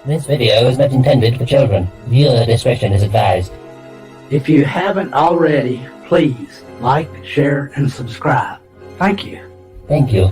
This video is not intended for children. Viewer discretion is advised. If you haven't already, please like, share, and subscribe. Thank you. Thank you.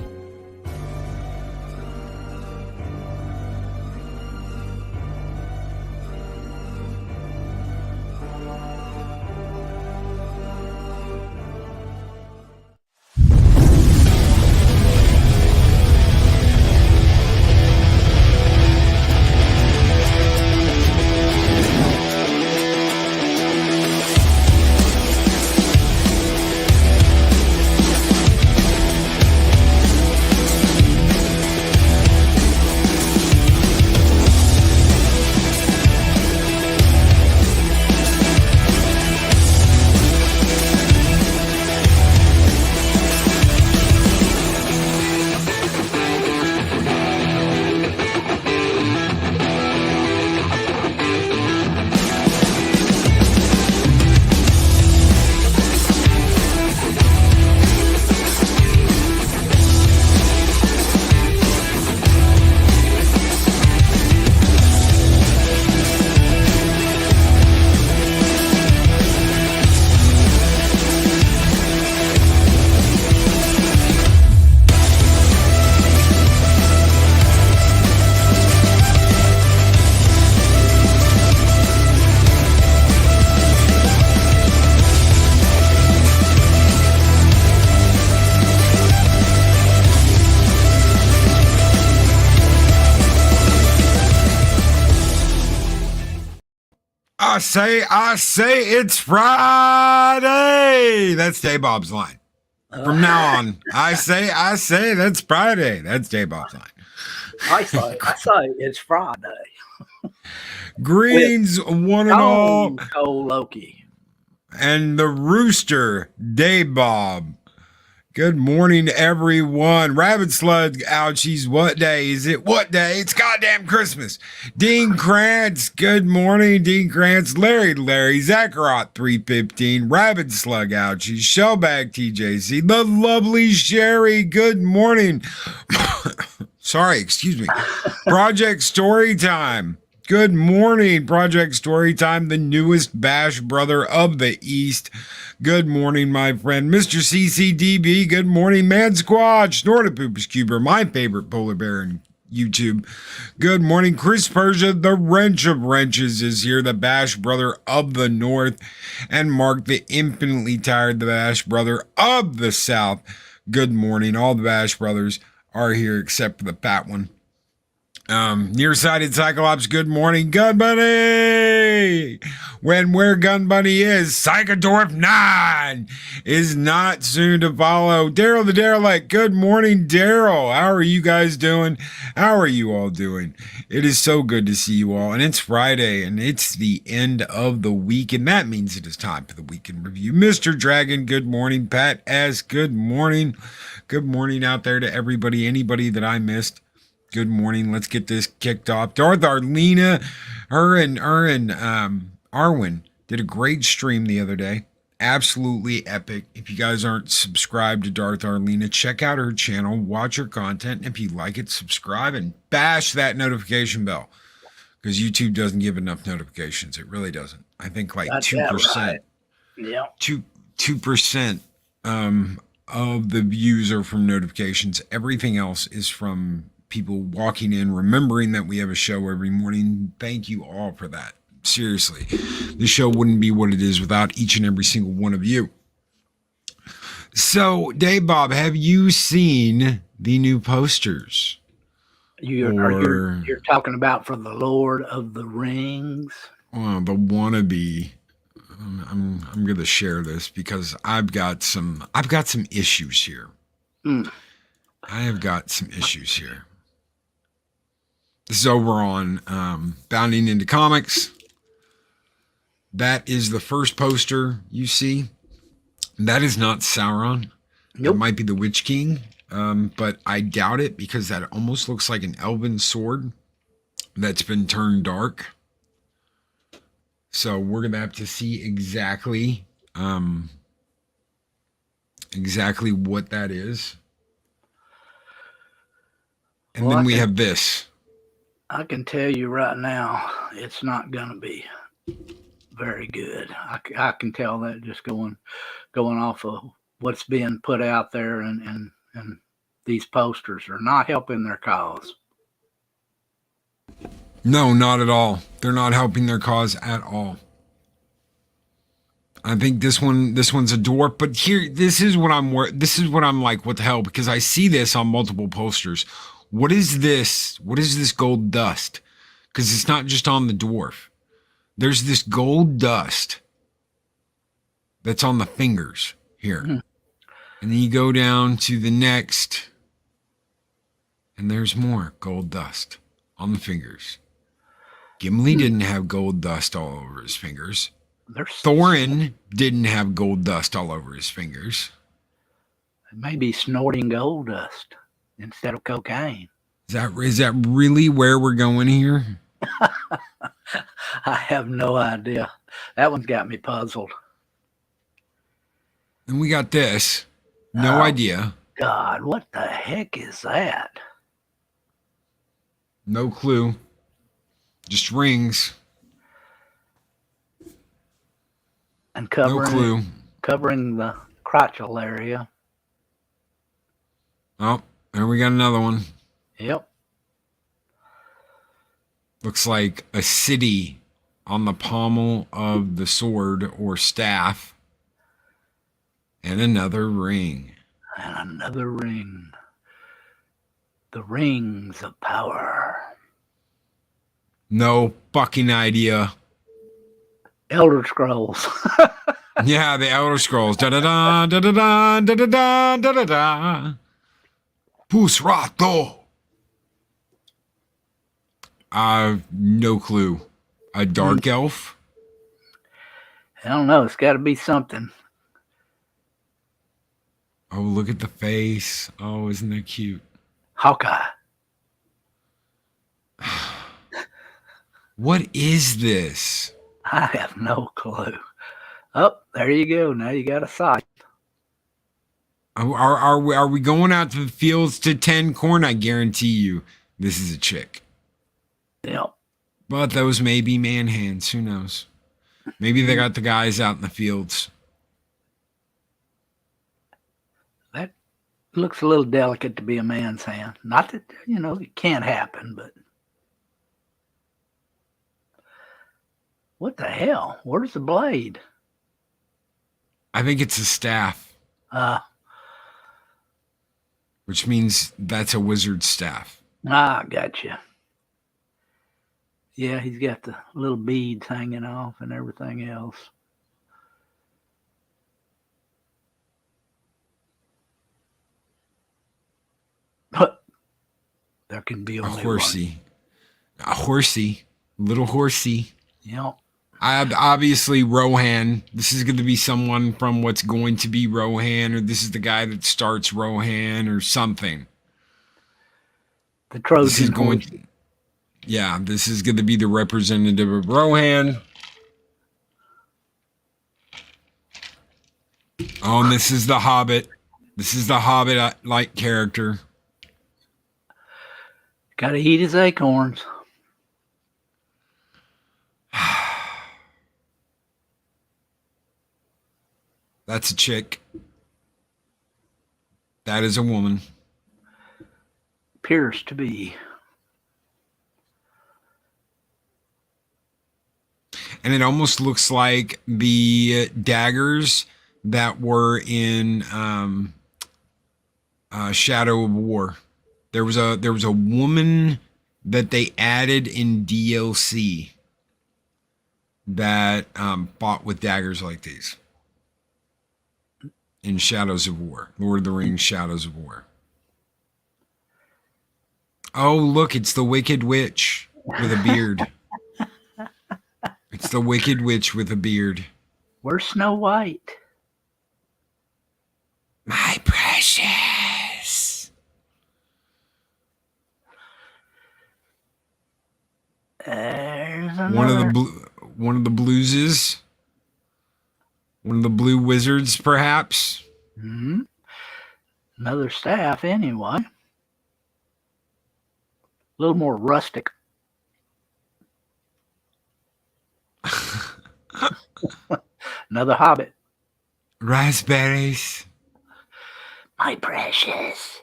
I say it's Friday. That's J Bob's line. From now on, I say that's Friday. That's J Bob's line. I say it's Friday. Greetings, one and all. Oh, Loki. And the Rooster, J Bob. Good morning, everyone. Rabbit Slug, ouchies. What day is it? What day? It's goddamn Christmas. Dean Krantz, good morning. Dean Krantz, Larry, Zacharot 315, Rabbit Slug, ouchies. Shellbag TJC, the lovely Sherry, good morning. Sorry, excuse me. Project Storytime. Good morning, Project Storytime, the newest Bash brother of the East. Good morning, my friend. Mr. CCDB, good morning. Man Squatch, Snortapoops Cuber, my favorite polar bear in YouTube. Good morning. Chris Persia, the Wrench of Wrenches, is here, the Bash brother of the North. And Mark, the infinitely tired, the Bash brother of the South. Good morning. All the Bash brothers are here except for the fat one. Nearsighted Cyclops, good morning. Gun Bunny! Where Gun Bunny is, Psychodorf 9 is not soon to follow. Daryl the Derelict, good morning, Daryl. How are you guys doing? How are you all doing? It is so good to see you all. And it's Friday, and it's the end of the week, and that means it is time for the weekend review. Mr. Dragon, good morning. Pat S., good morning. Good morning out there to everybody, anybody that I missed. Good morning. Let's get this kicked off. Darth Arlena, her and Arwen did a great stream the other day. Absolutely epic. If you guys aren't subscribed to Darth Arlena, check out her channel, watch her content. If you like it, subscribe and bash that notification bell, because YouTube doesn't give enough notifications. It really doesn't. I think like 2%. Right. Yeah. 2% of the views are from notifications. Everything else is from people walking in, remembering that we have a show every morning. Thank you all for that. Seriously, the show wouldn't be what it is without each and every single one of you. So, Dave Bob, have you seen the new posters? You're talking about for the Lord of the Rings? The wannabe. I'm going to share this because I've got some issues here. I have got some issues here. This is over on Bounding into Comics. That is the first poster you see. That is not Sauron. Nope. It might be the Witch King, but I doubt it because that almost looks like an elven sword that's been turned dark. So we're going to have to see exactly what that is. And then we have this. I can tell you right now, it's not going to be very good. I can tell that just going off of what's being put out there, and these posters are not helping their cause. No, not at all. They're not helping their cause at all. I think this one's a dwarf, but here, this is what I'm like, what the hell? Because I see this on multiple posters. What is this? What is this gold dust? Because it's not just on the dwarf. There's this gold dust that's on the fingers here. Mm-hmm. And then you go down to the next, and there's more gold dust on the fingers. Gimli didn't have gold dust all over his fingers. Thorin didn't have gold dust all over his fingers. Maybe snorting gold dust instead of cocaine. Is that really where we're going here? I have no idea. That one's got me puzzled. And we got this. No idea. God, what the heck is that? No clue. Just rings. And no clue. Covering the crotchal area. Oh, there we got another one. Yep. Looks like a city on the pommel of the sword or staff. And another ring. And another ring. The rings of power. No fucking idea. Elder Scrolls. Yeah, the Elder Scrolls. Da da da da da da da da da da da. Pusrato. No clue. A dark elf? I don't know. It's got to be something. Oh, look at the face. Oh, isn't that cute? Hawkeye. What is this? I have no clue. Oh, there you go. Now you got a sight. Are we going out to the fields to tend corn? I guarantee you this is a chick. Yep. But those may be man hands. Who knows? Maybe they got the guys out in the fields. That looks a little delicate to be a man's hand. Not that, it can't happen, but. What the hell? Where's the blade? I think it's a staff. Which means that's a wizard's staff. Gotcha. Yeah, he's got the little beads hanging off and everything else. But there can be only a horsey. One. A horsey. Little horsey. Yep. Obviously, Rohan. This is going to be someone from what's going to be Rohan, or this is the guy that starts Rohan, or something. The Trojan horse. Yeah, this is going to be the representative of Rohan. Oh, and this is the Hobbit. This is the Hobbit-like character. Got to eat his acorns. That's a chick. That is a woman. Appears to be. And it almost looks like the daggers that were in Shadow of War. There was a woman that they added in DLC that fought with daggers like these. In Shadows of War. Lord of the Rings, Shadows of War. Oh, look, it's the Wicked Witch with a beard. It's the Wicked Witch with a beard. Where's Snow White? My precious. There's another. One of the blueses. One of the blue wizards, perhaps. Mm-hmm. Another staff, anyway. A little more rustic Another hobbit. Raspberries. My precious.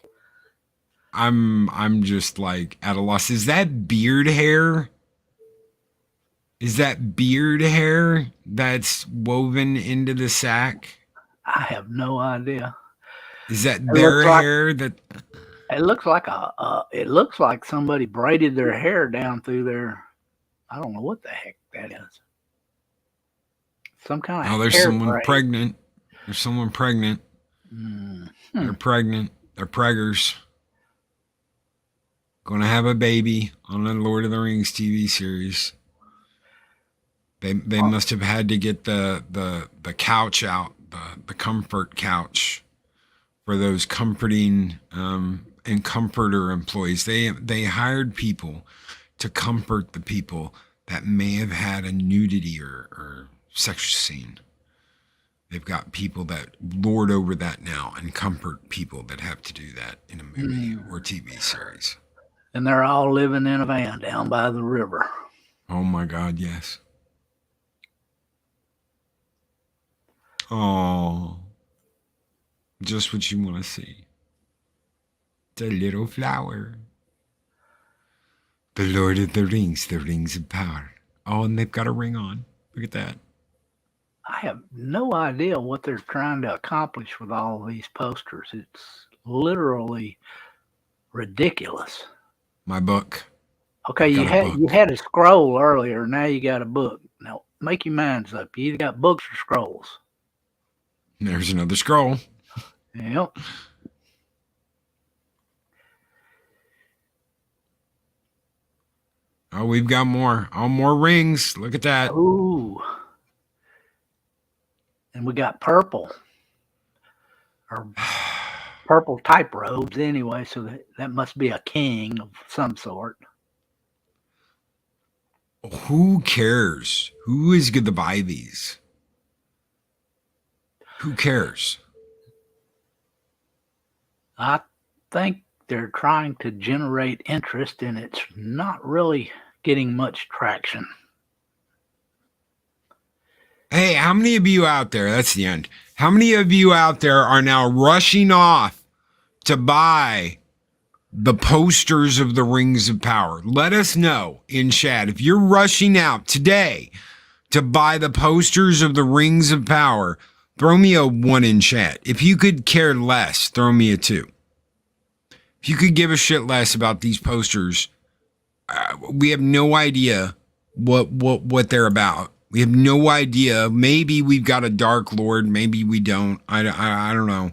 I'm just like at a loss. Is that beard hair? Is that beard hair that's woven into the sack? I have no idea. Is that their hair that It looks like it looks like somebody braided their hair down through their. I don't know what the heck that is. Some kind of. Oh, there's hair someone braid. pregnant. There's someone pregnant. They're pregnant. They're preggers. Gonna have a baby on the Lord of the Rings TV series. They must have had to get the couch out, the comfort couch for those comforting and comforter employees. They hired people to comfort the people that may have had a nudity or sex scene. They've got people that lord over that now and comfort people that have to do that in a movie or TV series. And they're all living in a van down by the river. Oh my God, yes. Oh, just what you want to see. The little flower. The Lord of the Rings of power. Oh, and they've got a ring on. Look at that. I have no idea what they're trying to accomplish with all these posters. It's literally ridiculous. My book. Okay, you had a scroll earlier. Now you got a book. Now make your minds up. You either got books or scrolls. There's another scroll. Yep. Oh, we've got more. Oh, more rings. Look at that. Ooh. And we got purple. Or purple type robes anyway, so that must be a king of some sort. Who cares? Who is going to buy these? Who cares? I think they're trying to generate interest, and it's not really getting much traction. Hey, how many of you out there, that's the end. How many of you out there are now rushing off to buy the posters of the Rings of Power? Let us know in chat. If you're rushing out today to buy the posters of the Rings of Power, throw me a 1 in chat. If you could care less, throw me a 2. If you could give a shit less about these posters, we have no idea what they're about. We have no idea. Maybe we've got a Dark Lord. Maybe we don't. I don't know.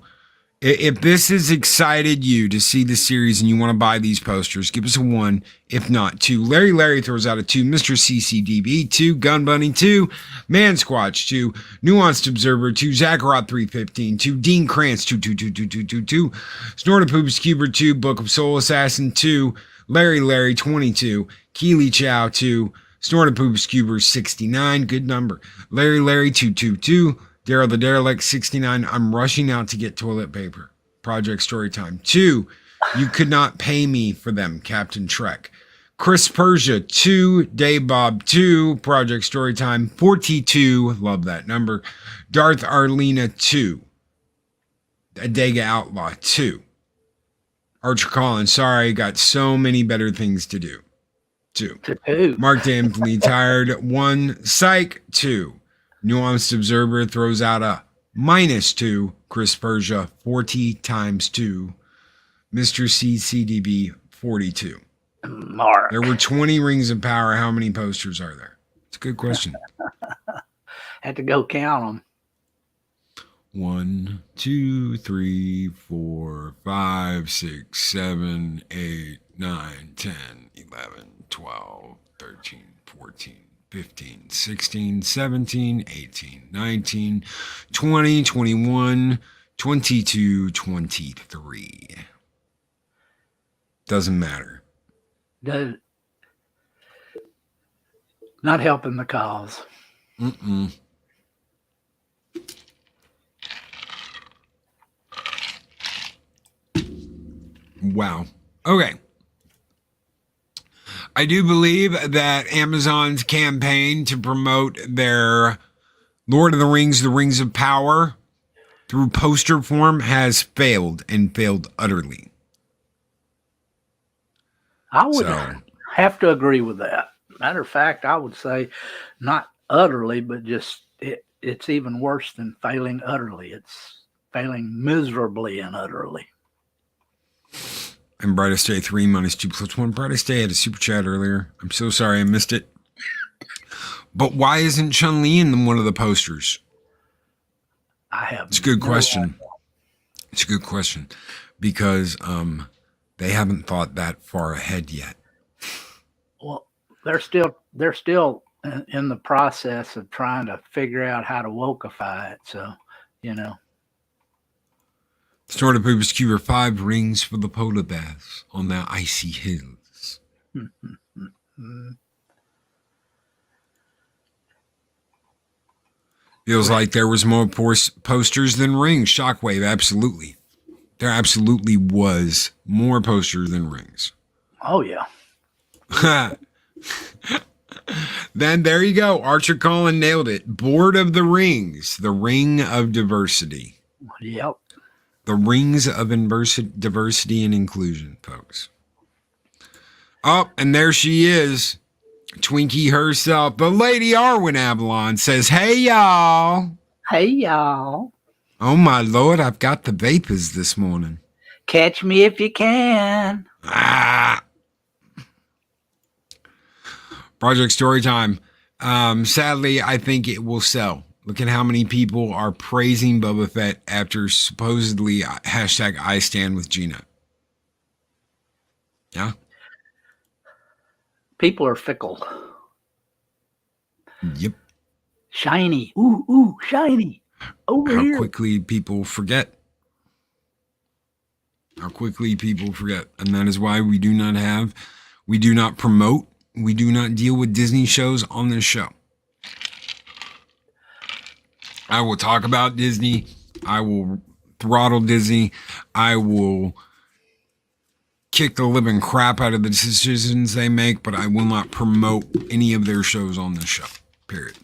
If this has excited you to see the series and you want to buy these posters, give us a 1. If not, 2. Larry throws out a 2. Mr. CCDB 2. Gun Bunny 2. Man Squatch 2. Nuanced Observer 2. Zakarot 315 2. Dean Krantz 2. Snortapoop's Cuber 2. Book of Soul Assassin 2. Larry 22. Keely Chow 2. Snortapoop's Cuber 69. Good number. Larry 222. Daryl the Derelict 69. I'm rushing out to get toilet paper. Project Storytime 2. You could not pay me for them. Captain Trek. Chris Persia 2. Dave Bob 2. Project Storytime 42. Love that number. Darth Arlena 2. Adega Outlaw 2. Archer Collins. Sorry, got so many better things to do. 2. Mark Dampney Tired 1. Psych 2. Nuanced Observer throws out a -2. Chris Persia 40 times 2. Mr. CCDB 42. Mark. There were 20 Rings of Power. How many posters are there? It's a good question. Had to go count them. 1, 2, 3, 4, 5, 6, 7, 8, 9, 10, 11, 12, 13, 14. 15, 16, 17, 18, 19, 20, 21, 22, 23. Doesn't matter. Not helping the cause. Wow. Okay. I do believe that Amazon's campaign to promote their Lord of the Rings of Power, through poster form, has failed and failed utterly. I would have to agree with that. Matter of fact, I would say not utterly, but just it's even worse than failing utterly. It's failing miserably and utterly. And Brightest Day 3 minus 2 plus 1. Brightest Day had a super chat earlier. I'm so sorry I missed it. But why isn't Chun-Li in one of the posters? It's a good question. It's a good question. Because they haven't thought that far ahead yet. Well, they're still in the process of trying to figure out how to wokeify it. So, Snort of Poopers Cuber 5 rings for the polar bears on their icy hills. Feels like there was more posters than rings. Shockwave, absolutely. There absolutely was more posters than rings. Oh, yeah. Then there you go. Archer Collin nailed it. Board of the Rings, the ring of diversity. Yep. The rings of diversity and inclusion, folks. Oh, and there she is. Twinkie herself. The Lady Arwen Avalon says, hey, y'all. Hey, y'all. Oh, my Lord, I've got the vapors this morning. Catch me if you can. Project Storytime. Sadly, I think it will sell. Look at how many people are praising Boba Fett after supposedly hashtag I stand with Gina. Yeah. People are fickle. Yep. Shiny. Ooh, shiny. Over here. How quickly people forget. And that is why we do not promote, we do not deal with Disney shows on this show. I will talk about Disney. I will throttle Disney. I will kick the living crap out of the decisions they make, but I will not promote any of their shows on this show. Period.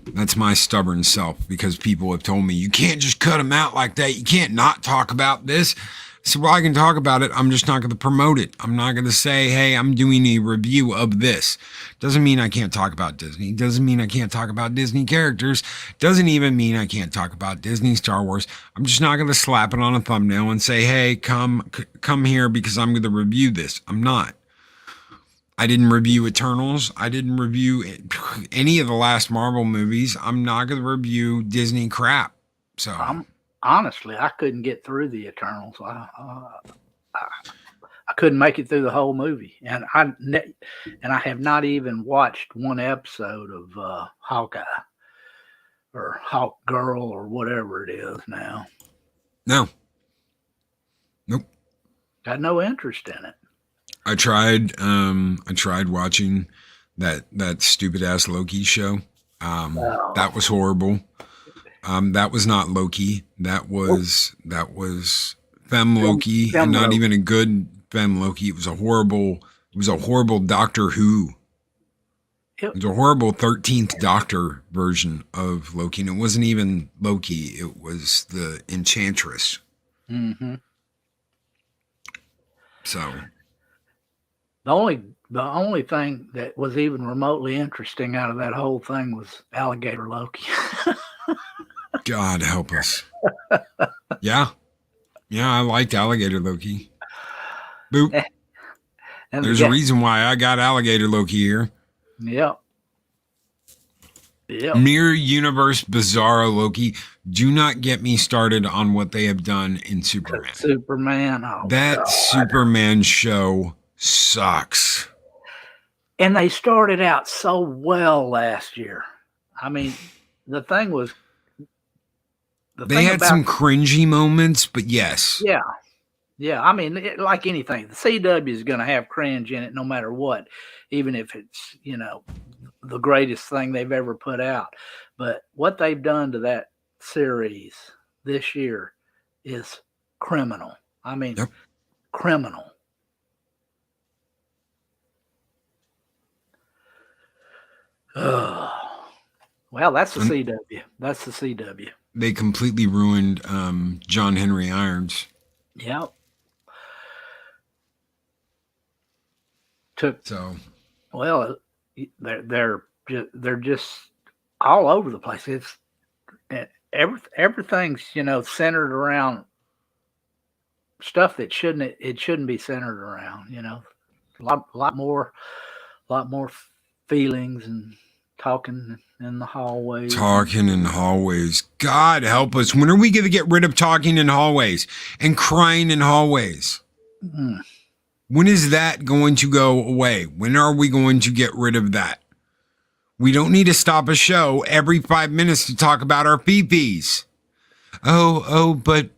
That's my stubborn self, because people have told me, you can't just cut them out like that. You can't not talk about this. So, well, I can talk about it. I'm just not going to promote it. I'm not going to say, hey, I'm doing a review of this. Doesn't mean I can't talk about Disney. Doesn't mean I can't talk about Disney characters. Doesn't even mean I can't talk about Disney, Star Wars. I'm just not going to slap it on a thumbnail and say, hey, come here because I'm going to review this. I'm not. I didn't review Eternals. I didn't review any of the last Marvel movies. I'm not going to review Disney crap. So honestly, I couldn't get through the Eternals. I couldn't make it through the whole movie, and I have not even watched one episode of Hawkeye or Hawk Girl or whatever it is now. No. Nope. Got no interest in it. I tried watching that stupid ass Loki show. That was horrible. That was not Loki. That was Femme Loki, and not even a good Femme Loki. It was a horrible Doctor Who. It was a horrible 13th Doctor version of Loki, and it wasn't even Loki. It was the Enchantress. Mm-hmm. So the only thing that was even remotely interesting out of that whole thing was Alligator Loki. God help us. Yeah, I liked Alligator Loki. Boop. There's a reason why I got Alligator Loki here. Yep. Mirror Universe Bizarro Loki. Do not get me started on what they have done in Superman. Oh, that God. Superman show sucks. And they started out so well last year. I mean, the thing was, they had some cringy moments, but yes. Yeah. I mean, like anything, the CW is going to have cringe in it no matter what, even if it's, the greatest thing they've ever put out. But what they've done to that series this year is criminal. I mean, criminal. Well, that's the CW. That's the CW. They completely ruined John Henry Irons. Yep. Well, they're just all over the place. It's everything's centered around stuff that shouldn't be centered around. A lot more feelings and talking in the hallways. God help us. When are we going to get rid of talking in hallways and crying in hallways? Mm. When is that going to go away? When are we going to get rid of that? We don't need to stop a show every 5 minutes to talk about our pee-pees. But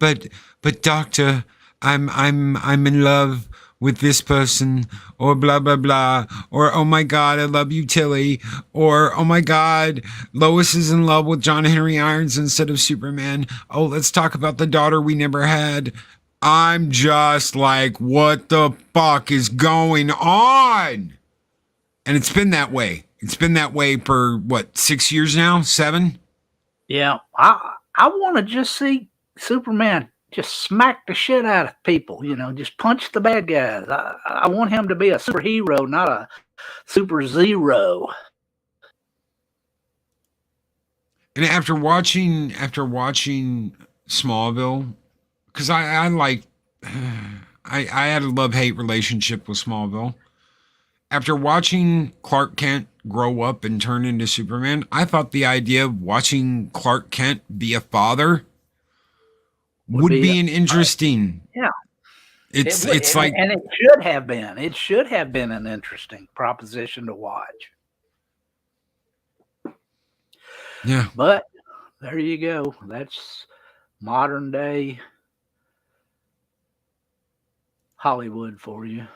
doctor, I'm in love with this person, or blah, blah, blah, or, oh my God, I love you, Tilly, or, oh my God, Lois is in love with John Henry Irons instead of Superman. Oh, let's talk about the daughter we never had. I'm just like, what the fuck is going on? And it's been that way. It's been that way for, 6 years now? 7? Yeah, I want to just see Superman just smack the shit out of people, just punch the bad guys. I want him to be a superhero, not a super zero. And after watching Smallville, because I had a love-hate relationship with Smallville. After watching Clark Kent grow up and turn into Superman, I thought the idea of watching Clark Kent be a father would be an interesting. Yeah. It's like, and it should have been. It should have been an interesting proposition to watch. Yeah. But there you go. That's modern day Hollywood for you.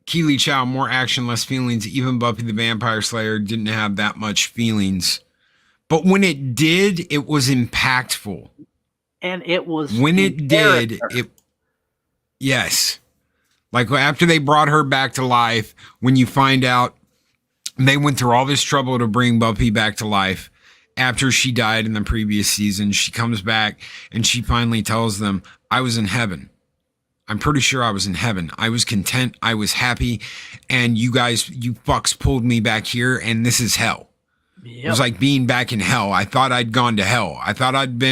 Keely Chow, more action, less feelings. Even Buffy the Vampire Slayer didn't have that much feelings. But when it did, it was impactful. And it was when it did, yes. Like after they brought her back to life, when you find out they went through all this trouble to bring Buffy back to life after she died in the previous season, she comes back and she finally tells them, I was in heaven. I'm pretty sure I was in heaven. I was content. I was happy. And you fucks pulled me back here and this is hell. Yep. It was like being back in hell. I thought I'd gone to hell. I thought I'd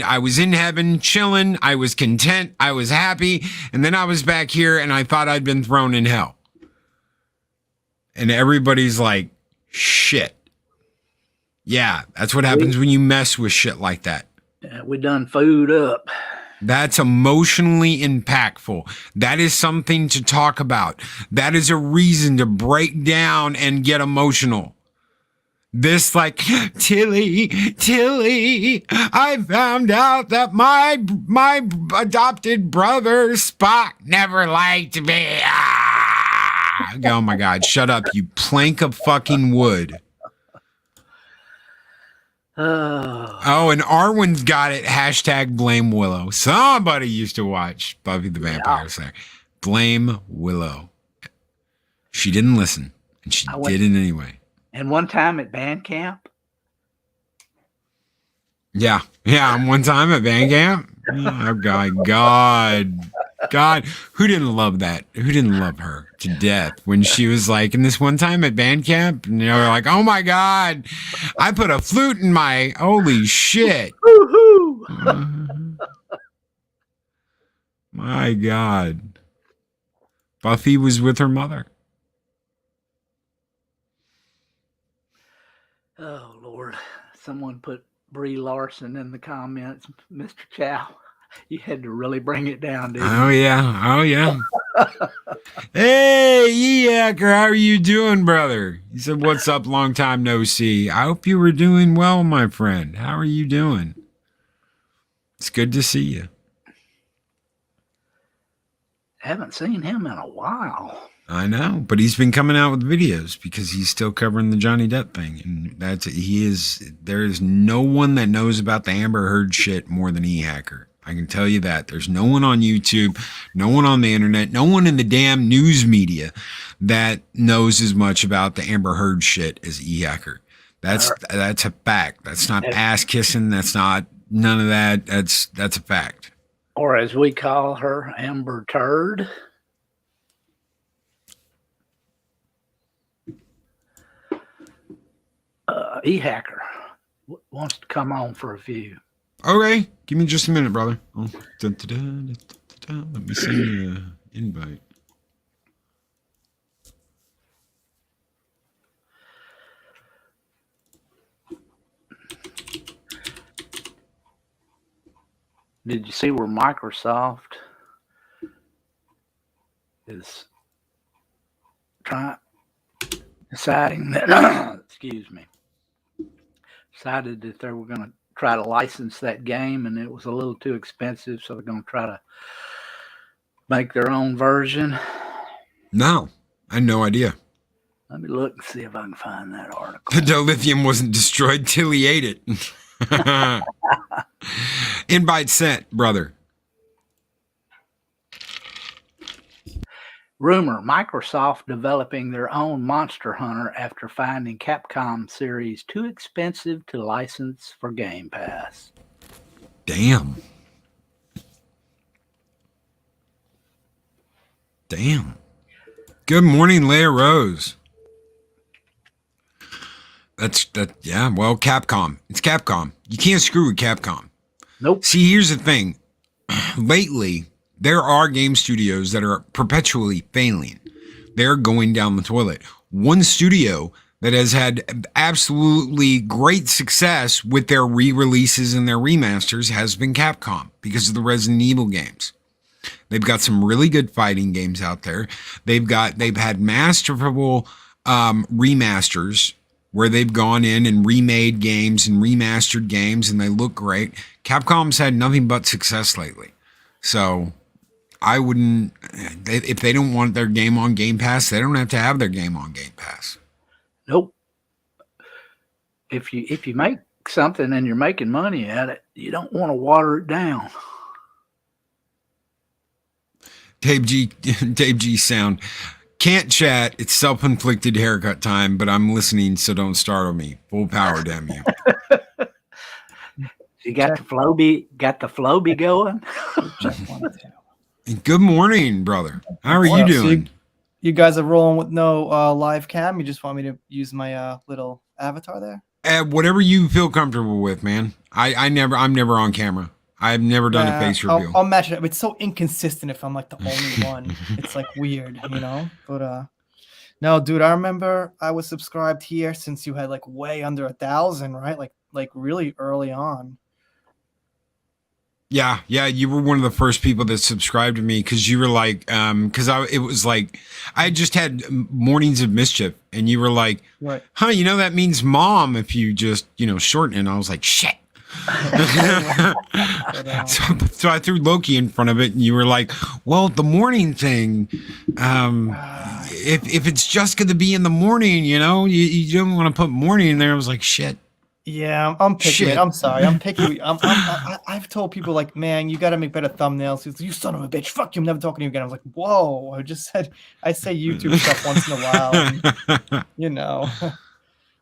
I was in heaven chilling. I was content. I was happy. And then I was back here and I thought I'd been thrown in hell. And everybody's like, shit. Yeah, that's what happens when you mess with shit like that. We done food up. That's emotionally impactful. That is something to talk about. That is a reason to break down and get emotional. This like, Tilly, I found out that my adopted brother Spock never liked me. Ah! Oh my God, shut up, you plank of fucking wood. Oh, and Arwen's got it. # blame Willow. Somebody used to watch Buffy the Vampire Slayer. Blame Willow. She didn't listen, and she did it anyway. And one time at band camp. Yeah. One time at band camp. Oh God. Who didn't love that? Who didn't love her to death when she was like, in this one time at band camp, and they were like, oh my God, I put a flute in my, holy shit. Woohoo! My God. Buffy was with her mother. Oh, Lord. Someone put Brie Larson in the comments. Mr. Chow, you had to really bring it down, didn't you? Oh, yeah. Hey, Eacker, how are you doing, brother? He said, what's up? Long time no see. I hope you were doing well, my friend. How are you doing? It's good to see you. Haven't seen him in a while. I know, but he's been coming out with videos because he's still covering the Johnny Depp thing, and there is no one that knows about the Amber Heard shit more than E-Hacker. I can tell you that. There's no one on YouTube, no one on the internet, no one in the damn news media that knows as much about the Amber Heard shit as E-Hacker. That's a fact. That's not ass kissing. That's not none of that. That's a fact. Or as we call her, Amber Turd. E-Hacker wants to come on for a few. Okay, give me just a minute, brother. Oh, let me send you an invite. Did you see where Microsoft is deciding that, excuse me, decided that they were going to try to license that game, and it was a little too expensive, so they're going to try to make their own version? No, I had no idea. Let me look and see if I can find that article. The dilithium wasn't destroyed till he ate it. Invite sent, brother. Rumor, Microsoft developing their own Monster Hunter after finding Capcom series too expensive to license for Game Pass. Damn. Good morning, Leia Rose. Yeah, well, Capcom. It's Capcom. You can't screw with Capcom. Nope. See, here's the thing. Lately, there are game studios that are perpetually failing. They're going down the toilet. One studio that has had absolutely great success with their re-releases and their remasters has been Capcom because of the Resident Evil games. They've got some really good fighting games out there. They've had masterful remasters where they've gone in and remade games and remastered games, and they look great. Capcom's had nothing but success lately. So I wouldn't, if they don't want their game on Game Pass, they don't have to have their game on Game Pass. Nope. If you make something and you're making money at it, you don't want to water it down. Dave G sound. Can't chat. It's self-inflicted haircut time, but I'm listening, so don't startle me. Full power, damn you. You got the Floby going? Good morning, brother. How are you doing? So you guys are rolling with no live cam? You just want me to use my little avatar there? Whatever you feel comfortable with, man. I'm never on camera. I've never done a face reveal. I'll match it up. It's so inconsistent if I'm like the only one. It's like weird, you know? But no, dude, I remember I was subscribed here since you had like way under 1,000, right? Like really early on. Yeah, you were one of the first people that subscribed to me because you were like, it was like I just had Mornings of Mischief, and you were like, right. Huh, that means mom if you just shorten it. And I was like, shit. So I threw Loki in front of it, and you were like, well, the morning thing, if it's just going to be in the morning, you don't want to put morning in there. I was like, shit. Yeah, I'm picky. I'm sorry. I'm picky. I've told people like, man, you got to make better thumbnails. You son of a bitch. Fuck you. I'm never talking to you again. I was like, whoa. I say YouTube stuff once in a while. And,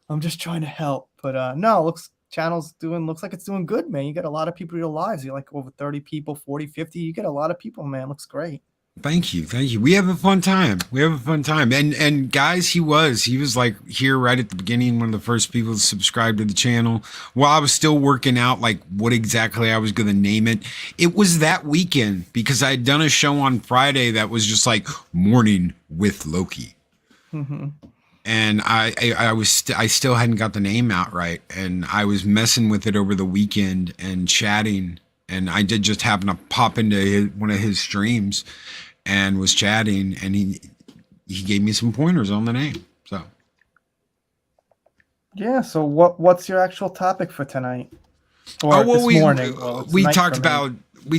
I'm just trying to help. But no, looks like it's doing good, man. You got a lot of people in your lives. You're like over 30 people, 40, 50. You get a lot of people, man. Looks great. Thank you. We have a fun time. And guys, he was like here right at the beginning, one of the first people to subscribe to the channel. While I was still working out like what exactly I was going to name it. It was that weekend because I had done a show on Friday that was just like Morning with Loki. Mm-hmm. And I still hadn't got the name out right, and I was messing with it over the weekend and chatting, and I did just happen to pop into one of his streams and was chatting, and he gave me some pointers on the name. So yeah. So what's your actual topic for tonight? Or this morning? We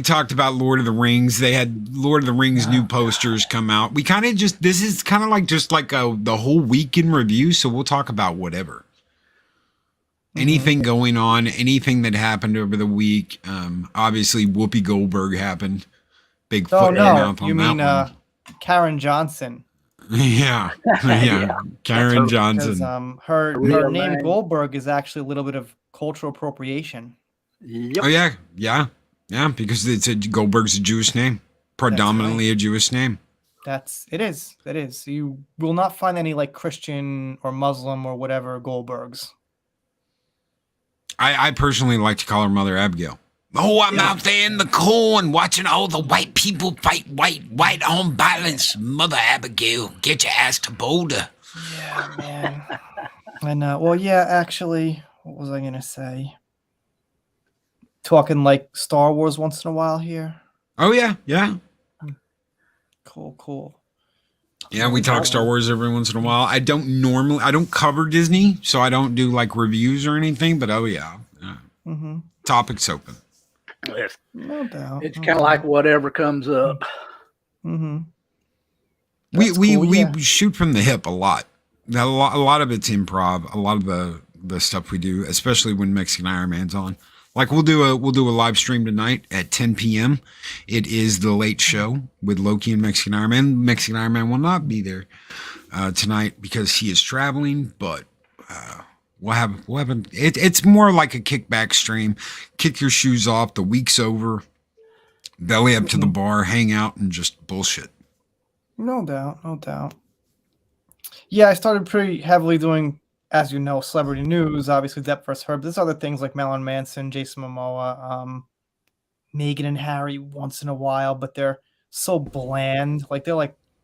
talked about Lord of the Rings. They had Lord of the Rings new posters come out. We kind of this is kind of like the whole week in review. So we'll talk about whatever. Anything going on, anything that happened over the week. Obviously Whoopi Goldberg happened. Big foot in the mouth on that one. Karen Johnson. Yeah. Yeah. Karen That's Because Johnson. her real name name. Goldberg is actually a little bit of cultural appropriation. Yep. Oh yeah. Yeah. Yeah. Because it's Goldberg's a Jewish name. Predominantly a Jewish name. It is. It is. You will not find any like Christian or Muslim or whatever Goldbergs. I personally like to call her Mother Abigail. Oh, I'm out there in the corn watching all the white people fight white on violence. Mother Abigail, get your ass to Boulder. Yeah, man. I know. Well, yeah, actually, what was I going to say? Talking like Star Wars once in a while here. Oh, yeah. Yeah. Cool. Yeah, we talk Star Wars every once in a while. I don't cover Disney, so I don't do like reviews or anything, but oh, yeah. Mm-hmm. Topic's open. No doubt. It's kind of like whatever comes up. Mm-hmm. We shoot from the hip a lot. A lot of it's improv. A lot of the stuff we do, especially when Mexican Iron Man's on. Like we'll do a live stream tonight at 10 p.m. It is the late show with Loki and Mexican Iron Man. Mexican Iron Man will not be there tonight because he is traveling, but we'll have it's more like a kickback stream. Kick your shoes off. The week's over. Belly up to the bar, hang out, and just bullshit. No doubt. Yeah, I started pretty heavily doing, as you know, celebrity news, obviously Depp vs. Herb. There's other things like Marilyn Manson, Jason Momoa, Meghan and Harry once in a while, but they're so bland. Like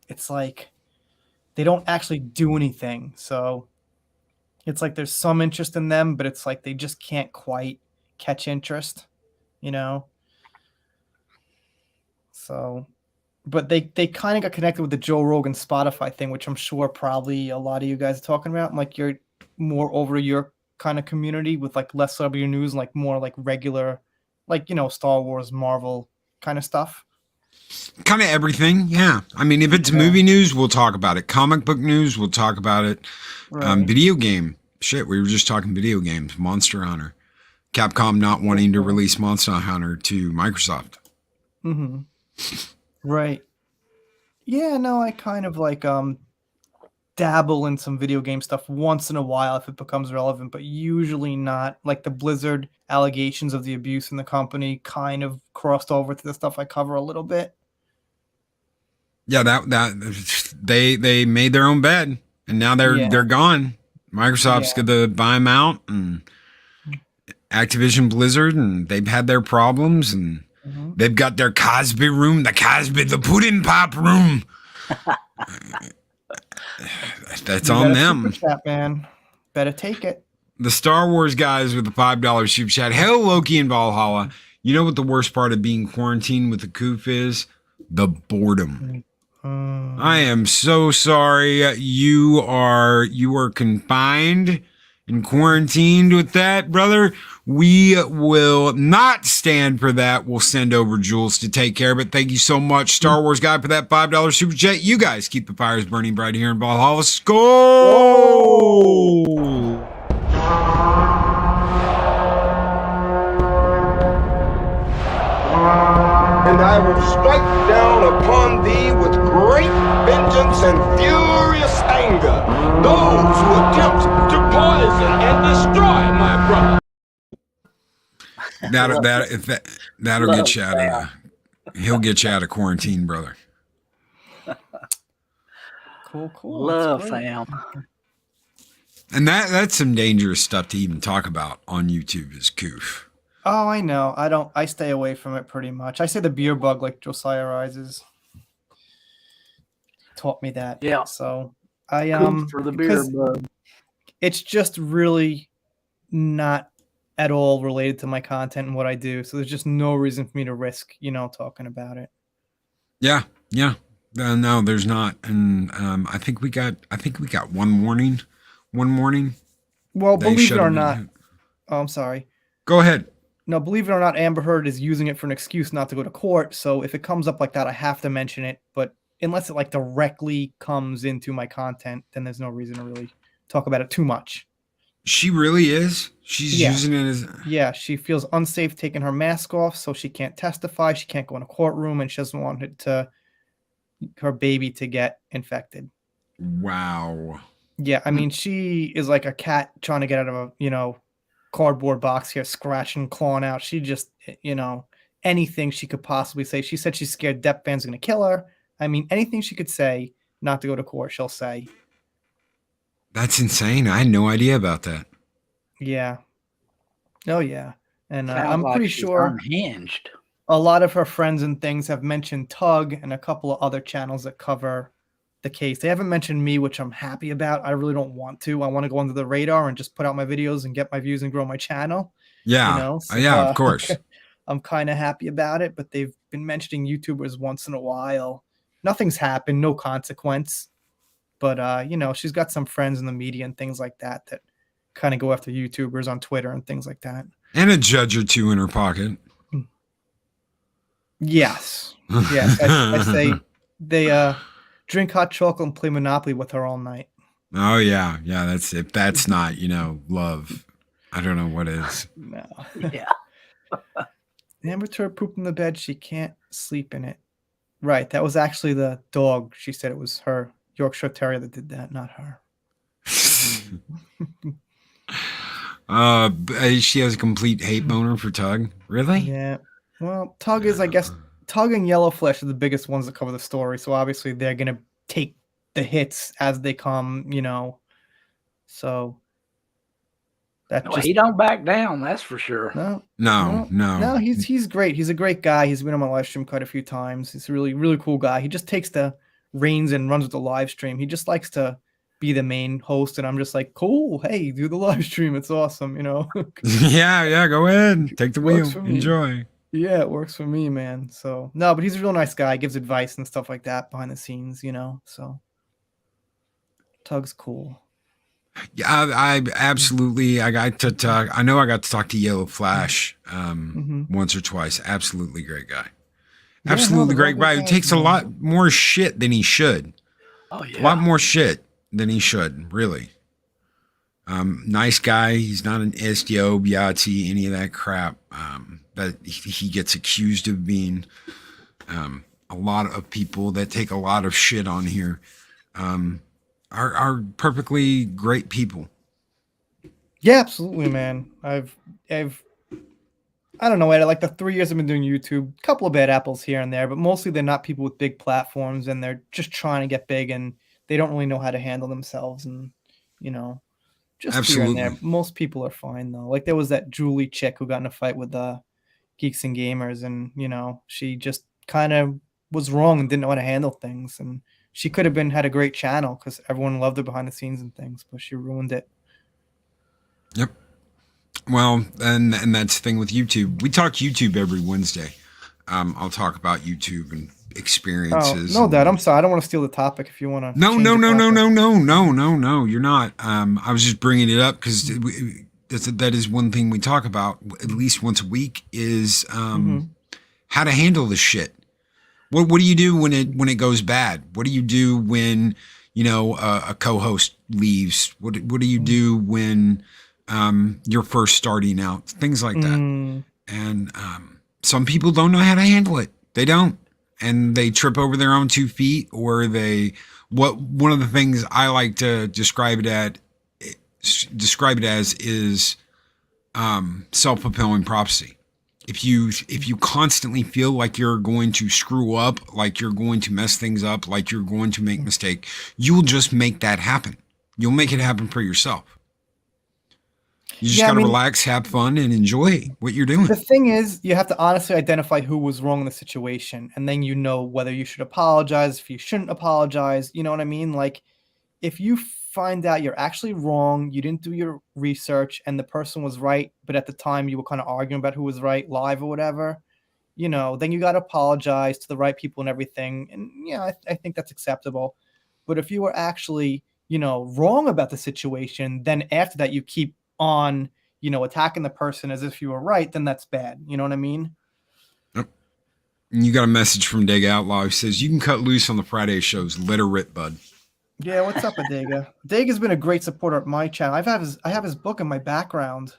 it's like they don't actually do anything. So it's like there's some interest in them, but it's like they just can't quite catch interest, you know? So, but they kind of got connected with the Joe Rogan Spotify thing, which I'm sure probably a lot of you guys are talking about. Like you're more over your kind of community with like less celebrity news, like more like regular, like, you know, Star Wars, Marvel kind of stuff. Kind of everything, yeah. I mean, if it's movie news, we'll talk about it. Comic book news, we'll talk about it. Right. Video game, shit, we were just talking video games. Monster Hunter. Capcom not wanting to release Monster Hunter to Microsoft. Mm-hmm. Right. Yeah, no, I kind of like dabble in some video game stuff once in a while if it becomes relevant, but usually not. Like the Blizzard allegations of the abuse in the company kind of crossed over to the stuff I cover a little bit. Yeah, that they made their own bed and now they're gone. Microsoft's gonna buy them out, and Activision Blizzard, and they've had their problems, and they've got their Cosby room, the pudding pop room. That's on them. Chat, man. Better take it. The Star Wars guys with the $5 super chat. Hell, Loki and Valhalla. You know what the worst part of being quarantined with the coof is? The boredom. I am so sorry. You are confined and quarantined with that, brother. We will not stand for that. We'll send over Jules to take care of it. Thank you so much, Star Wars guy, for that $5 super chat. You guys keep the fires burning bright here in Valhalla. Skull! And I will strike down upon thee with great vengeance and furious anger those who attempt to poison and destroy my brother. That'll get you out of he'll get you out of quarantine, brother. Cool. Love fam. And that's some dangerous stuff to even talk about on YouTube is coof. Oh, I know. I stay away from it pretty much. I say the beer bug, like Josiah Rises taught me that. Yeah. So I for the beer bug. It's just really not at all related to my content and what I do. So there's just no reason for me to risk, talking about it. Yeah. No, there's not. And I think we got one warning. Well, believe it or not. Oh, I'm sorry. Go ahead. No, believe it or not, Amber Heard is using it for an excuse not to go to court. So if it comes up like that, I have to mention it. But unless it like directly comes into my content, then there's no reason to really talk about it too much. She really is? She's using it as... Yeah, she feels unsafe taking her mask off, so she can't testify. She can't go in a courtroom, and she doesn't want her baby to get infected. Wow. Yeah, I mean, she is like a cat trying to get out of a, cardboard box here, scratching, clawing out. She just, anything she could possibly say. She said she's scared Depp fans are going to kill her. I mean, anything she could say not to go to court, she'll say. That's insane. I had no idea about that. Yeah. Oh, yeah. And Sounds I'm like pretty she's sure unhinged. a lot of her friends and things have mentioned Tug and a couple of other channels that cover the case. They haven't mentioned me, which I'm happy about. I really don't want to. I want to go under the radar and just put out my videos and get my views and grow my channel. Yeah. So, Yeah, of course. I'm kind of happy about it, but they've been mentioning YouTubers once in a while. Nothing's happened, no consequence. But, she's got some friends in the media and things like that that kind of go after YouTubers on Twitter and things like that. And a judge or two in her pocket. Yes. Yes. I say they drink hot chocolate and play Monopoly with her all night. Oh, yeah. Yeah, that's it. That's not, love. I don't know what is. No. Yeah. Amber Turd pooped in the bed. She can't sleep in it. Right. That was actually the dog. She said it was her Yorkshire Terrier that did that, not her. She has a complete hate boner for Tug. Really? Yeah. Well, Tug is, I guess, Tug and Yellowflesh are the biggest ones that cover the story. So obviously they're going to take the hits as they come, So He don't back down, that's for sure. No, he's great. He's a great guy. He's been on my live stream quite a few times. He's a really, really cool guy. He just takes the reins and runs with the live stream. He just likes to be the main host, and I'm just like, cool. Hey, do the live stream. It's awesome, Yeah, go ahead. Take the wheel. For me. Enjoy. Yeah, it works for me, man. So no, but he's a real nice guy. Gives advice and stuff like that behind the scenes, So Tug's cool. Yeah, I absolutely. I got to talk. I know I got to talk to Yellow Flash once or twice. Absolutely great guy. Absolutely great guy. Who takes a lot more shit than he should. Oh yeah, a lot more shit than he should. Really. Nice guy. He's not an SDO, Biati, any of that crap. But he gets accused of being. A lot of people that take a lot of shit on here. Are perfectly great people. Yeah, absolutely, man. I've I don't know, Ed, like the 3 years I've been doing YouTube, a couple of bad apples here and there, but mostly they're not people with big platforms and they're just trying to get big and they don't really know how to handle themselves and just absolutely. Here and there. Most people are fine though. Like there was that Julie chick who got in a fight with Geeks and Gamers and she just kind of was wrong and didn't know how to handle things and she could have had a great channel because everyone loved her behind the scenes and things, but she ruined it. Yep. Well, and that's the thing with YouTube. We talk YouTube every Wednesday. I'll talk about YouTube and experiences. Oh, no, Dad, I'm sorry. I don't want to steal the topic if you want to. No. You're not. I was just bringing it up because that is one thing we talk about at least once a week is how to handle this shit. What do you do when it goes bad? What do you do when a co-host leaves? What do you do when you're first starting out? Things like that. And some people don't know how to handle it. They don't, and they trip over their own 2 feet, or one of the things I like to describe it as is self-fulfilling prophecy. If you constantly feel like you're going to screw up, like you're going to mess things up, like you're going to make mistake, you will just make that happen. You'll make it happen for yourself. You just got to relax, have fun, and enjoy what you're doing. The thing is, you have to honestly identify who was wrong in the situation, and then whether you should apologize, if you shouldn't apologize. You know what I mean? Like, if you find out you're actually wrong, you didn't do your research, and the person was right, but at the time you were kind of arguing about who was right live or whatever, then you got to apologize to the right people and everything. And I think that's acceptable. But if you were actually, wrong about the situation, then after that you keep on, attacking the person as if you were right, then that's bad. You know what I mean? Yep. You got a message from Dega Outlaw who says, you can cut loose on the Friday shows. Let her rip, bud. Yeah, what's up with Dega? Dega's been a great supporter of my channel. I have his book in my background.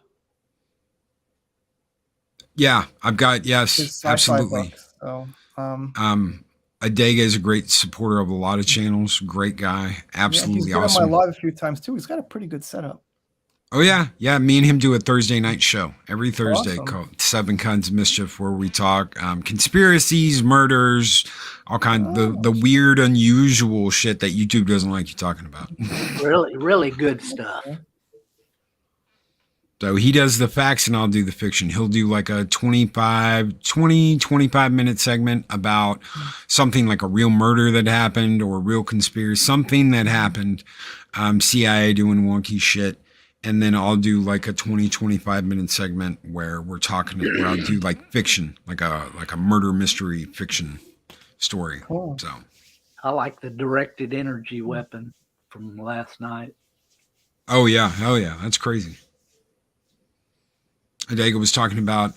Yeah, I've got, yes, absolutely. Book, so, Adega is a great supporter of a lot of channels. Great guy. Absolutely he's been awesome. on my live a few times too. He's got a pretty good setup. Oh yeah. Yeah. Me and him do a Thursday night show every Thursday Awesome. called 7 Kinds of Mischief, where we talk conspiracies, murders, all kinds the weird, unusual shit that YouTube doesn't like you talking about. Really, really good stuff. So he does the facts and I'll do the fiction. He'll do like a 25 minute segment about something like a real murder that happened or a real conspiracy, something that happened, CIA doing wonky shit. And then I'll do like a 25 minute segment where where I'll do like fiction, like a murder mystery fiction story. Cool. So I like the directed energy weapon from last night. oh yeah, that's crazy. Adega was talking about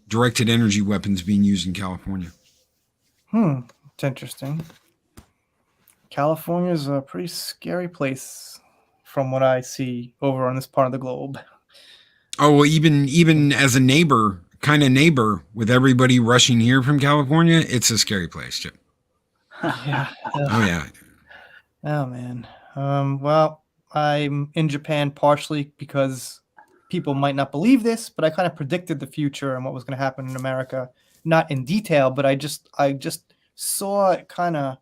directed energy weapons being used in California. It's interesting. California is a pretty scary place from what I see over on this part of the globe. Oh, well, even as a neighbor with everybody rushing here from California, it's a scary place too. Yeah. Oh yeah. Oh man. Well, I'm in Japan partially because people might not believe this, but I kind of predicted the future and what was going to happen in America, not in detail, but I just saw it kind of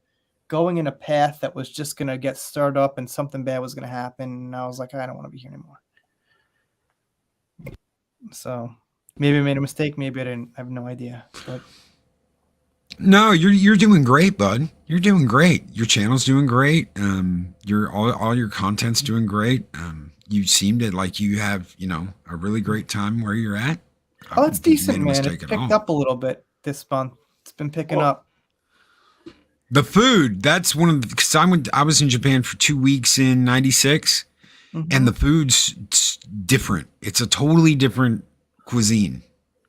going in a path that was just going to get stirred up and something bad was going to happen. And I was like, I don't want to be here anymore. So maybe I made a mistake. Maybe I didn't. I have no idea. But No, you're doing great, bud. You're doing great. Your channel's doing great. Your all your content's doing great. You seem to like you have, a really great time where you're at. oh, it's decent, man. It picked up a little bit this month. It's been picking up. The food, that's one of the, because I was in Japan for 2 weeks in '96, and the food's different. It's a totally different cuisine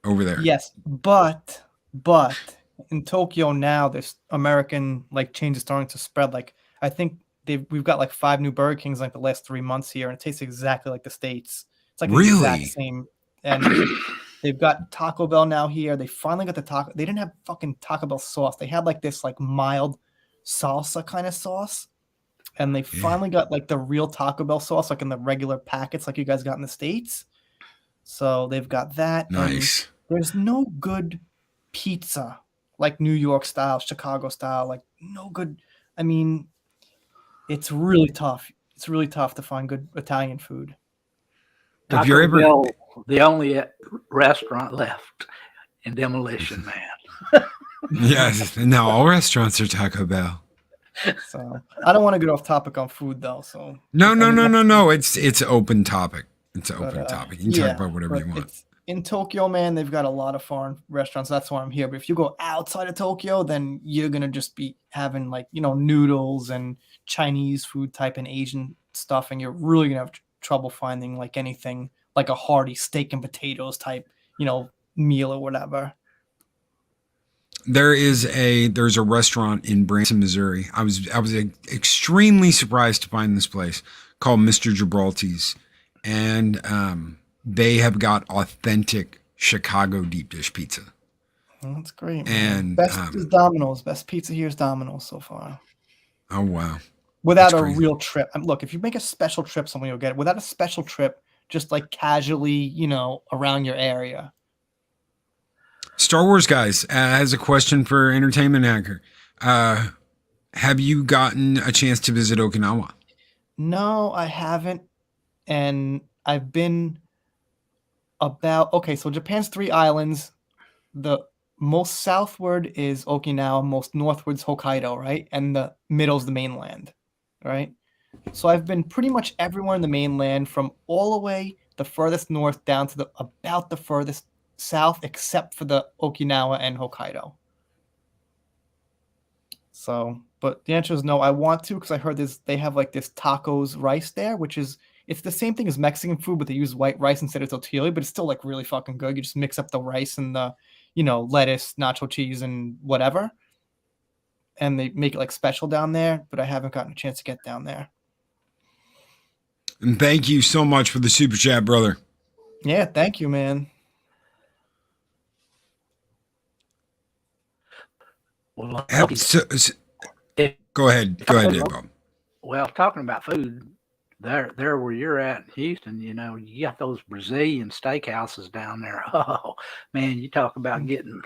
over there. Yes, but in Tokyo now, this American chains are starting to spread. Like I think we've got like 5 new Burger Kings like the last 3 months here, and it tastes exactly like the States. It's like really? the exact same. And they've got Taco Bell now here. They finally got the taco. They didn't have fucking Taco Bell sauce. They had like this mild salsa kind of sauce. And they finally got like the real Taco Bell sauce, like in the regular packets like you guys got in the States. So they've got that. Nice. And there's no good pizza like New York style, Chicago style, like no good. I mean, it's really tough. It's really tough to find good Italian food. If you're ever Bell, the only restaurant left in Demolition Man. yes, now all restaurants are Taco Bell. So I don't want to get off topic on food though. So No. It's open topic. It's an open topic. You can talk about whatever you want. In Tokyo, man, they've got a lot of foreign restaurants. That's why I'm here. But if you go outside of Tokyo, then you're gonna just be having noodles and Chinese food type and Asian stuff, and you're really gonna have trouble finding anything like a hearty steak and potatoes type, meal or whatever. There's a restaurant in Branson, Missouri. I was extremely surprised to find this place called Mr. Gibraltar's, and they have got authentic Chicago deep dish pizza. Oh, that's great, man. And best is Domino's. Best pizza here is Domino's so far. Oh wow! Without a real trip, look, if you make a special trip, someone will get it. Without a special trip, just casually, around your area. Star Wars guys has a question for Entertainment Hacker. Have you gotten a chance to visit Okinawa? No, I haven't. And I've been so Japan's 3 islands. The most southward is Okinawa, most northward's Hokkaido, right? And the middle's the mainland, right? So I've been pretty much everywhere in the mainland, from all the way the furthest north down to about the furthest south, except for the Okinawa and Hokkaido. So, but the answer is no. I want to, because I heard they have this tacos rice there, which it's the same thing as Mexican food, but they use white rice instead of tortilla, but it's still really fucking good. You just mix up the rice and the, lettuce, nacho cheese, and whatever. And they make it special down there, but I haven't gotten a chance to get down there. And thank you so much for the super chat, brother. Yeah, thank you, man. Well, Go ahead, Dave Bob. well, talking about food, there where you're at in Houston, you got those Brazilian steakhouses down there. Oh man, you talk about getting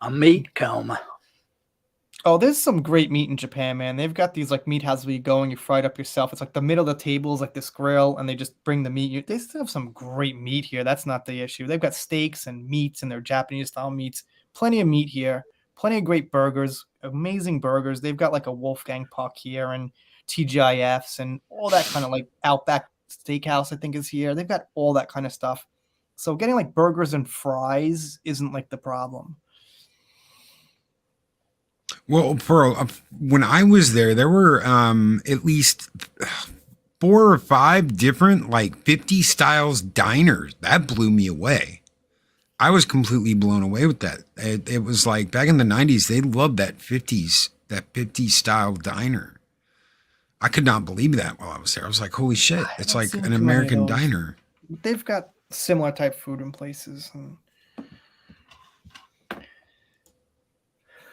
a meat coma. Oh, there's some great meat in Japan, man. They've got these like meat houses where you go and you fry it up yourself. It's like the middle of the table is like this grill, and they just bring the meat. They still have some great meat here. That's not the issue. They've got steaks and meats and their Japanese style meats. Plenty of meat here. Plenty of great burgers. Amazing burgers. They've got like a Wolfgang Puck here and TGIFs and all that kind of like Outback Steakhouse, I think, is here. They've got all that kind of stuff. So getting like burgers and fries isn't like the problem. Well, when I was there were at least 4 or 5 different like 50 styles diners. That blew me away. I was completely blown away with that. It was like back in the 90s, they loved that 50s style diner. I could not believe that while I was there. I was like, holy shit, it's like an American diner. They've got similar type food in places.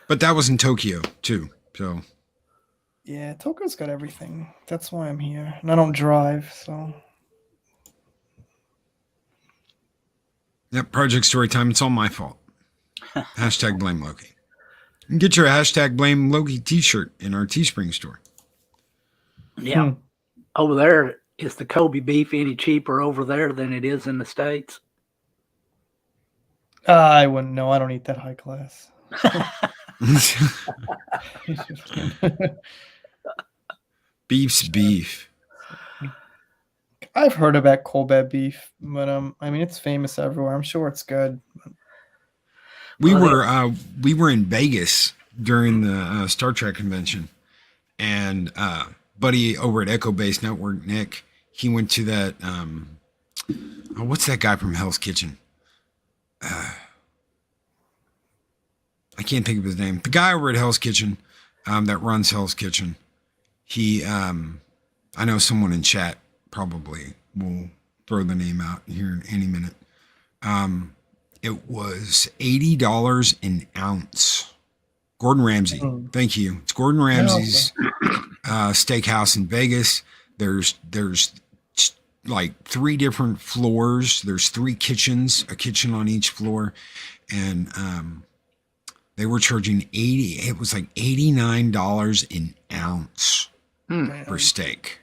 But that was in Tokyo too. So yeah, Tokyo's got everything. That's why I'm here. And I don't drive, so. Yep, Project Storytime, it's all my fault. Hashtag blame Loki. You can get your hashtag blame Loki t-shirt in our Teespring store. Yeah. Over there, is the Kobe beef any cheaper over there than it is in the States? I wouldn't know. I don't eat that high class. Beef's beef. I've heard about Kobe beef, but I mean, it's famous everywhere. I'm sure it's good. We were in Vegas during the Star Trek convention, and buddy over at Echo Base Network, Nick, he went to that. What's that guy from Hell's Kitchen? I can't think of his name. The guy over at Hell's Kitchen, that runs Hell's Kitchen. He, I know someone in chat probably will throw the name out here in any minute. It was $80 an ounce. Gordon Ramsay. Thank you. It's Gordon Ramsay's steakhouse in Vegas. There's like 3 different floors. There's 3 kitchens, a kitchen on each floor. And they were charging it was like $89 an ounce for steak.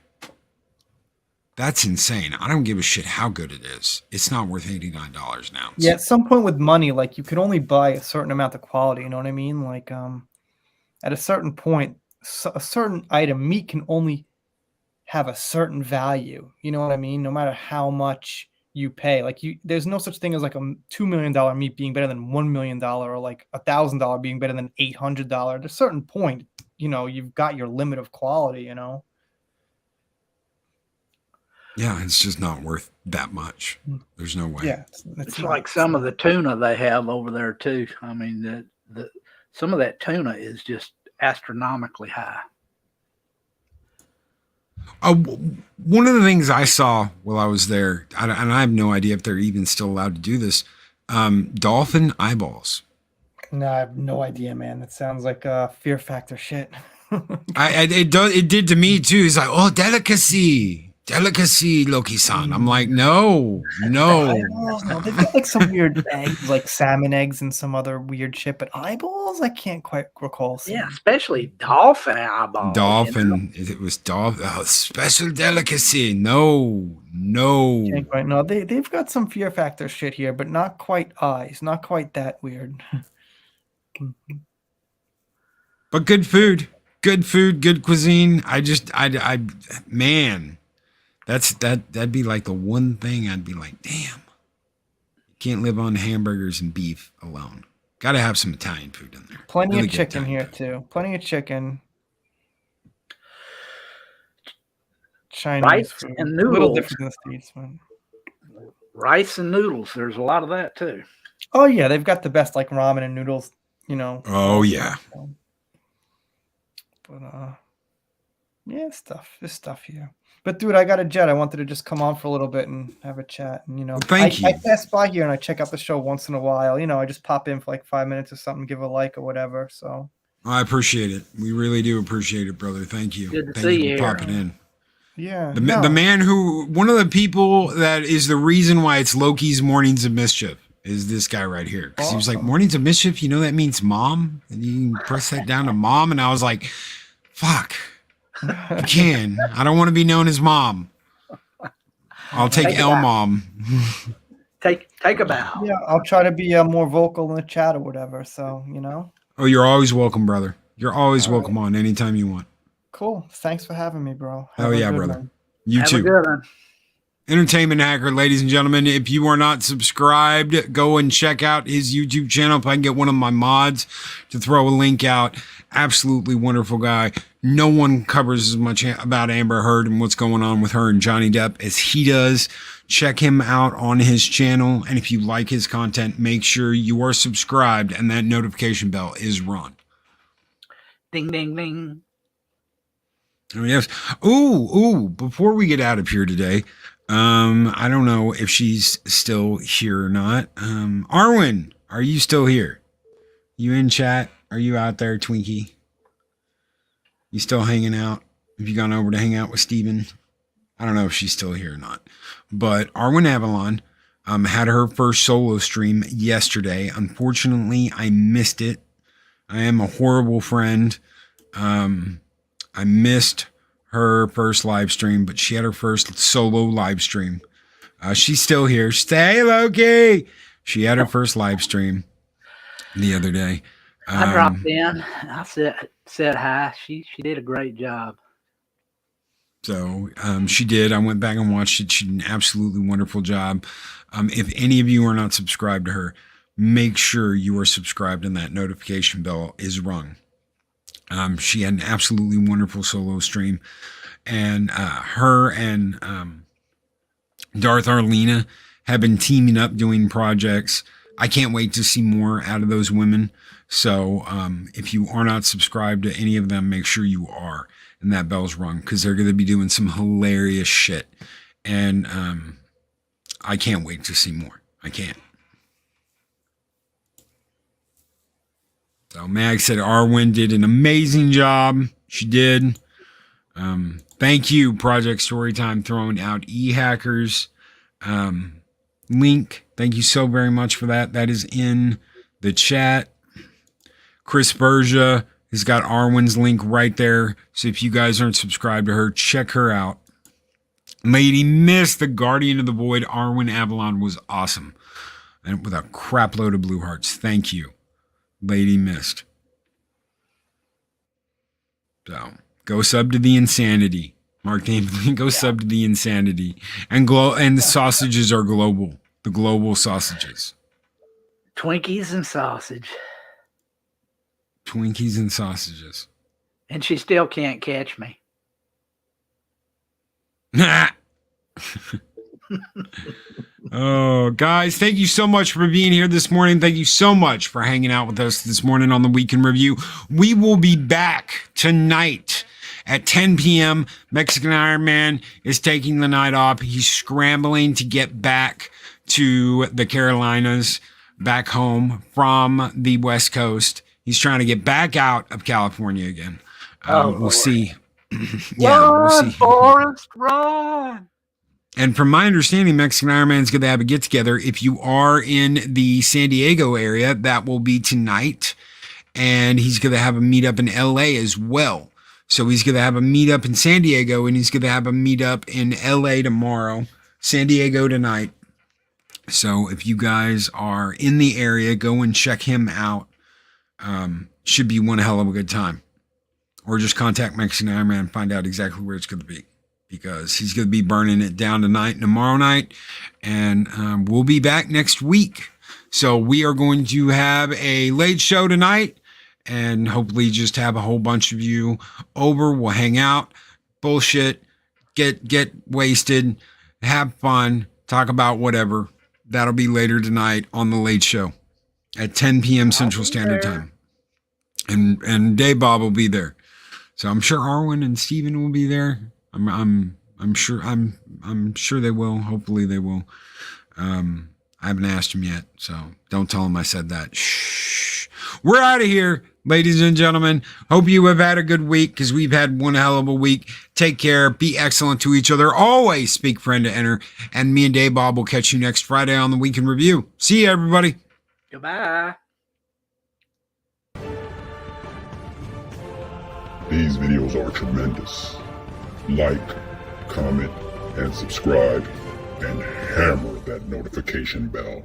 That's insane. I don't give a shit how good it is. It's not worth $89 an ounce. Yeah, at some point with money, like you could only buy a certain amount of quality. You know what I mean? Like at a certain point, a certain item, meat can only have a certain value. You know what I mean? No matter how much you pay, like there's no such thing as like a $2 million meat being better than $1 million or like $1,000 being better than $800. At a certain point, you've got your limit of quality. Yeah, it's just not worth that much. There's no way. Yeah, it's like some of the tuna they have over there too. I mean, some of that tuna is just astronomically high. One of the things I saw while I was there, and I have no idea if they're even still allowed to do this, dolphin eyeballs. No, I have no idea, man. That sounds like Fear Factor shit. It did to me too. It's like, oh, delicacy, Loki-san. I'm like, no. They've got like some weird eggs, like salmon eggs and some other weird shit, but eyeballs, I can't quite recall seeing. Yeah, especially dolphin eyeballs. It was dolphin. Oh, special delicacy. No. Can't quite, no, they've got some Fear Factor shit here, but not quite eyes. Not quite that weird. But good food, good cuisine. Man. That'd be like the one thing I'd be like, damn, you can't live on hamburgers and beef alone. Got to have some Italian food in there. Plenty of chicken here too. Plenty of chicken. Chinese rice food. And noodles. A little different than the States, man. Rice and noodles. There's a lot of that too. Oh yeah, they've got the best like ramen and noodles. Oh yeah. But yeah, there's stuff here. But dude, I got a jet. I wanted to just come on for a little bit and have a chat. And well, thank you. I pass by here and I check out the show once in a while. I just pop in for like 5 minutes or something, give a like or whatever. So I appreciate it. We really do appreciate it, brother. Thank you. Good to Thank see you you for here. popping in. Yeah. The man who, one of the people that is the reason why it's Loki's Mornings of Mischief is this guy right here. Because he was like, Awesome. Mornings of Mischief, you know that means mom? And you can press that down to mom. And I was like, fuck, you can. I don't want to be known as mom. I'll take Take a L bow. mom. Take a bow. Yeah, I'll try to be more vocal in the chat or whatever. So, Oh, you're always welcome, brother. You're always All welcome on anytime you want. Cool. Thanks for having me, bro. Oh, Have a yeah, good brother. one. You Have too. a good one. Entertainment Hacker, ladies and gentlemen. If you are not subscribed, go and check out his YouTube channel. If I can get one of my mods to throw a link out. Absolutely wonderful guy. No one covers as much about Amber Heard and what's going on with her and Johnny Depp as he does. Check him out on his channel. And if you like his content, make sure you are subscribed and that notification bell is run. Ding, ding, ding. Oh, yes. Ooh, before we get out of here today, I don't know if she's still here or not. Arwen, are you still here? You in chat? Are you out there, Twinkie? You still hanging out? Have you gone over to hang out with Steven? I don't know if she's still here or not. But Arwen Avalon had her first solo stream yesterday. Unfortunately, I missed it. I am a horrible friend. I missed her first live stream, but she had her first solo live stream. She's still here. Stay, Loki. She had her first live stream the other day. I dropped in. I said hi. She did a great job. So she did. I went back and watched it. She did an absolutely wonderful job. If any of you are not subscribed to her, make sure you are subscribed and that notification bell is rung. She had an absolutely wonderful solo stream. And her and Darth Arlena have been teaming up doing projects. I can't wait to see more out of those women. So if you are not subscribed to any of them, make sure you are. And that bell's rung because they're going to be doing some hilarious shit. And I can't wait to see more. I can't. So Mag said Arwen did an amazing job. She did. Thank you, Project Storytime, throwing out e-hackers. Link, thank you so very much for that. That is in the chat. Chris Bergia has got Arwen's link right there. So if you guys aren't subscribed to her, check her out. Lady Miss, the Guardian of the Void, Arwen Avalon was awesome. And with a crap load of blue hearts. Thank you, Lady Mist. So go sub to the Insanity. Mark David, go sub to the Insanity. And the sausages are global. The global sausages. Twinkies and sausage. Twinkies and sausages. And she still can't catch me. Oh, guys, thank you so much for being here this morning. Thank you so much for hanging out with us this morning on the Week in Review. We will be back tonight at 10 p.m. Mexican Iron Man is taking the night off. He's scrambling to get back to the Carolinas, back home from the West Coast. He's trying to get back out of California again. We'll see. We'll see. Forrest, run! And from my understanding, Mexican Iron Man is going to have a get together. If you are in the San Diego area, that will be tonight. And he's going to have a meetup in LA as well. So he's going to have a meetup in San Diego and he's going to have a meetup in LA tomorrow, San Diego tonight. So if you guys are in the area, go and check him out. Should be one hell of a good time. Or just contact Mexican Iron Man and find out exactly where it's going to be. Because he's going to be burning it down tonight and tomorrow night. And we'll be back next week. So we are going to have a late show tonight. And hopefully just have a whole bunch of you over. We'll hang out, bullshit, get wasted, have fun, talk about whatever. That'll be later tonight on the late show at 10 p.m. Central Standard Time. And Dave Bob will be there. So I'm sure Arwen and Steven will be there. I'm sure they will. Hopefully they will. I haven't asked him yet, so don't tell him I said that. Shh. We're out of here. ladies and gentlemen, hope you have had a good week because we've had one hell of a week. Take care. Be excellent to each other. Always speak friend to enter. And me and Dave Bob will catch you next Friday on the Week in Review. See you, everybody. Goodbye. These videos are tremendous. Like, comment, and subscribe, and hammer that notification bell.